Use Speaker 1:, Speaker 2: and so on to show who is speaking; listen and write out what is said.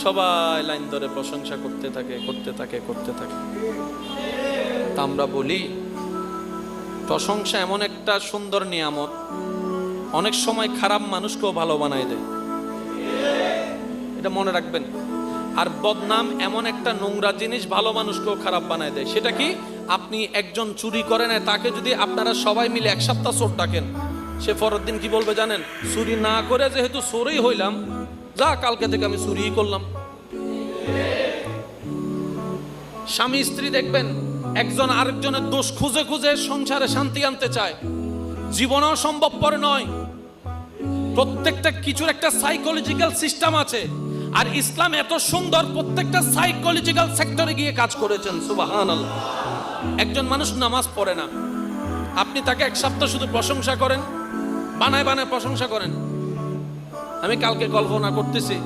Speaker 1: সবাই লাইন ধরে প্রশংসা করতে থাকে করতে থাকে করতে থাকে। তা আমরা বলি প্রশংসা এমন একটা সুন্দর নিয়ামত, অনেক সময় খারাপ মানুষকেও ভালো বানায় দেয়, এটা মনে রাখবেন। আর বদনাম এমন একটা নোংরা জিনিস, ভালো মানুষকেও খারাপ বানায় দেয়। সেটা কি? আপনি একজন চুরি করে নেয়, তাকে যদি আপনারা সবাই মিলে এক সপ্তাহ চোর ডাকেন, সে পরের দিন কি বলবে জানেন? চুরি না করে যেহেতু চোরই হইলাম, যা কালকে থেকে আমি চুরিই করলাম। স্বামী স্ত্রী দেখবেন একজন আরেকজনের দোষ খুঁজে খুঁজে সংসারে শান্তি আনতে চায়, জীবনেও সম্ভবপর নয়। প্রত্যেকটা কিছুর একটা সাইকোলজিক্যাল সিস্টেম আছে, আর ইসলাম এত সুন্দর প্রত্যেকটা সাইকোলজিক্যাল সেক্টরে গিয়ে কাজ করেছেন। সুবহানাল্লাহ। একজন মানুষ নামাজ পড়ে না, আপনি তাকে এক সপ্তাহ শুধু প্রশংসা করেন, বানায় বানায় প্রশংসা করেন। আমি কালকে কল্পনা করতেছি